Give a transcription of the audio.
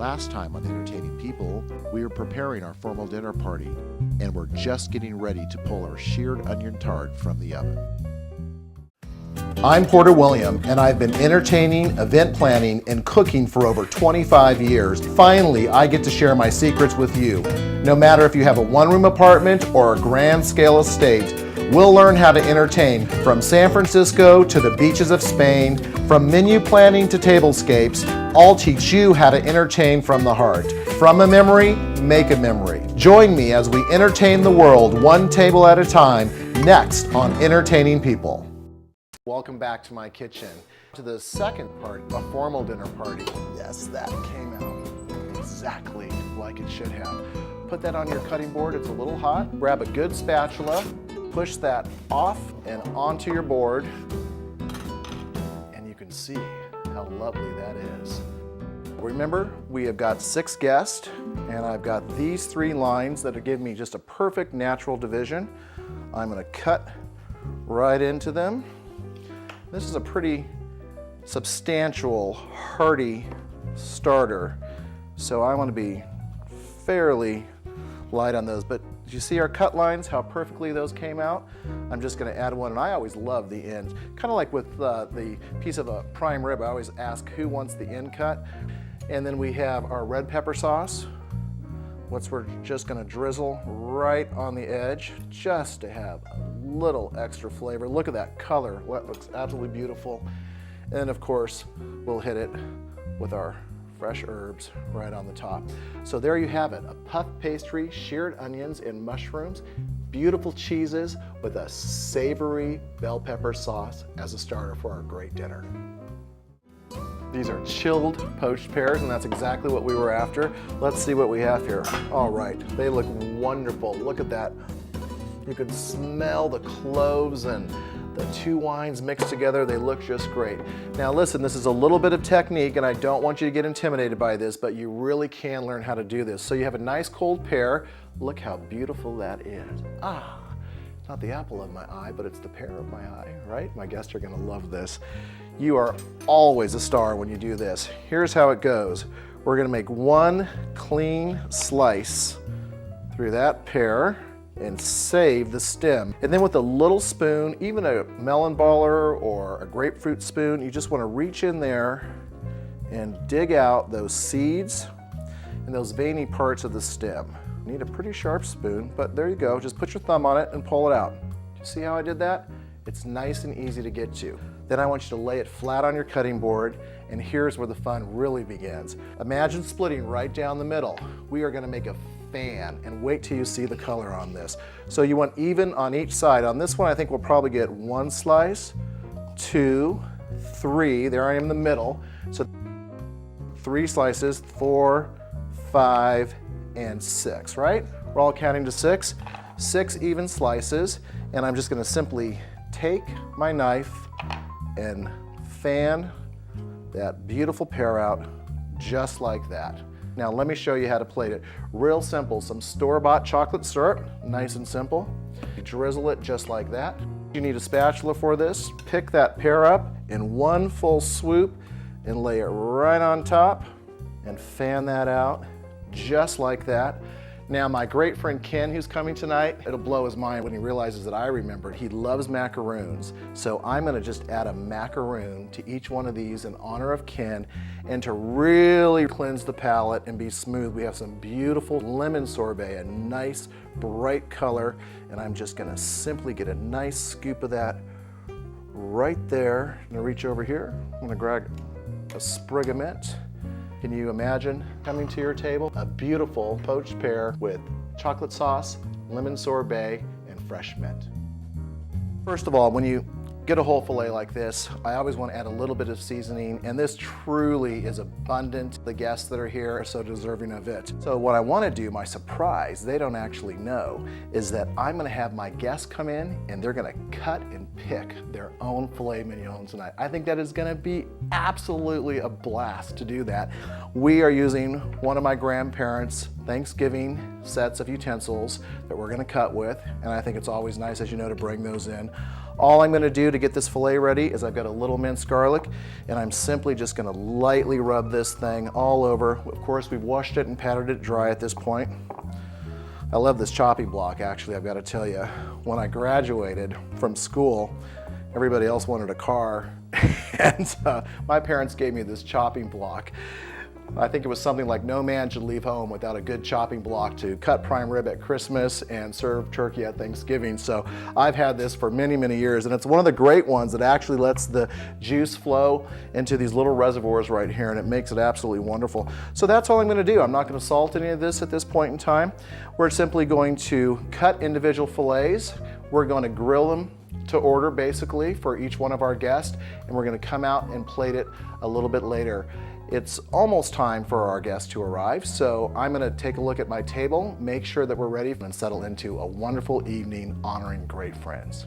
Last time on Entertaining People, we were preparing our formal dinner party, and we're just getting ready to pull our sheared onion tart from the oven. I'm Porter William, and I've been entertaining, event planning, and cooking for over 25 years. Finally, I get to share my secrets with you. No matter if you have a one-room apartment or a grand scale estate, we'll learn how to entertain from San Francisco to the beaches of Spain, from menu planning to tablescapes. I'll teach you how to entertain from the heart. From a memory, make a memory. Join me as we entertain the world one table at a time, next on Entertaining People. Welcome back to my kitchen. To the second part, a formal dinner party. Yes, that came out exactly like it should have. Put that on your cutting board, it's a little hot. Grab a good spatula, push that off and onto your board, and you can see how lovely that is. Remember, we have got 6 guests, and I've got these 3 lines that are giving me just a perfect natural division. I'm gonna cut right into them. This is a pretty substantial, hearty starter, so I want to be fairly light on those. But did you see our cut lines, how perfectly those came out? I'm just going to add one, and I always love the ends. Kind of like with the piece of a prime rib, I always ask who wants the end cut. And then we have our red pepper sauce, which we're just going to drizzle right on the edge, just to have a little extra flavor. Look at that color, that looks absolutely beautiful. And then of course, we'll hit it with our fresh herbs right on the top. So there you have it, a puff pastry, sheared onions and mushrooms, beautiful cheeses with a savory bell pepper sauce as a starter for our great dinner. These are chilled poached pears, and that's exactly what we were after. Let's see what we have here. All right, they look wonderful. Look at that. You can smell the cloves and the 2 wines mixed together. They look just great. Now listen, this is a little bit of technique, and I don't want you to get intimidated by this, but you really can learn how to do this. So you have a nice cold pear. Look how beautiful that is. It's not the apple of my eye, but it's the pear of my eye, right? My guests are gonna love this. You are always a star when you do this. Here's how it goes. We're gonna make 1 clean slice through that pear and save the stem. And then with a little spoon, even a melon baller or a grapefruit spoon, you just wanna reach in there and dig out those seeds and those veiny parts of the stem. You need a pretty sharp spoon, but there you go. Just put your thumb on it and pull it out. Do you see how I did that? It's nice and easy to get to. Then I want you to lay it flat on your cutting board, and here's where the fun really begins. Imagine splitting right down the middle. We are gonna make a fan, and wait till you see the color on this. So you want even on each side. On this one, I think we'll probably get 1 slice, 2, 3, there I am in the middle. So 3 slices, 4, 5, and 6, right? We're all counting to 6. 6 even slices, and I'm just gonna simply take my knife and fan that beautiful pear out just like that. Now let me show you how to plate it. Real simple, some store-bought chocolate syrup, nice and simple. You drizzle it just like that. You need a spatula for this. Pick that pear up in 1 full swoop and lay it right on top and fan that out just like that. Now my great friend Ken, who's coming tonight, it'll blow his mind when he realizes that I remembered. He loves macaroons. So I'm gonna just add a macaroon to each one of these in honor of Ken, and to really cleanse the palate and be smooth, we have some beautiful lemon sorbet, a nice bright color, and I'm just gonna simply get a nice scoop of that right there. I'm gonna reach over here, I'm gonna grab a sprig of mint. Can you imagine coming to your table? A beautiful poached pear with chocolate sauce, lemon sorbet, and fresh mint. First of all, when you get a whole filet like this, I always want to add a little bit of seasoning, and this truly is abundant. The guests that are here are so deserving of it. So what I want to do, my surprise, they don't actually know, is that I'm going to have my guests come in and they're going to cut and pick their own filet mignon tonight. I think that is going to be absolutely a blast to do that. We are using one of my grandparents' Thanksgiving sets of utensils that we're gonna cut with, and I think it's always nice, as you know, to bring those in. All I'm gonna do to get this filet ready is I've got a little minced garlic, and I'm simply just gonna lightly rub this thing all over. Of course, we've washed it and patted it dry at this point. I love this chopping block, actually, I've gotta tell you. When I graduated from school, everybody else wanted a car, and my parents gave me this chopping block. I think it was something like no man should leave home without a good chopping block to cut prime rib at Christmas and serve turkey at Thanksgiving. So I've had this for many, many years, and it's one of the great ones that actually lets the juice flow into these little reservoirs right here, and it makes it absolutely wonderful. So that's all I'm gonna do. I'm not gonna salt any of this at this point in time. We're simply going to cut individual fillets. We're gonna grill them to order, basically, for each one of our guests, and we're gonna come out and plate it a little bit later. It's almost time for our guests to arrive, so I'm gonna take a look at my table, make sure that we're ready, and settle into a wonderful evening honoring great friends.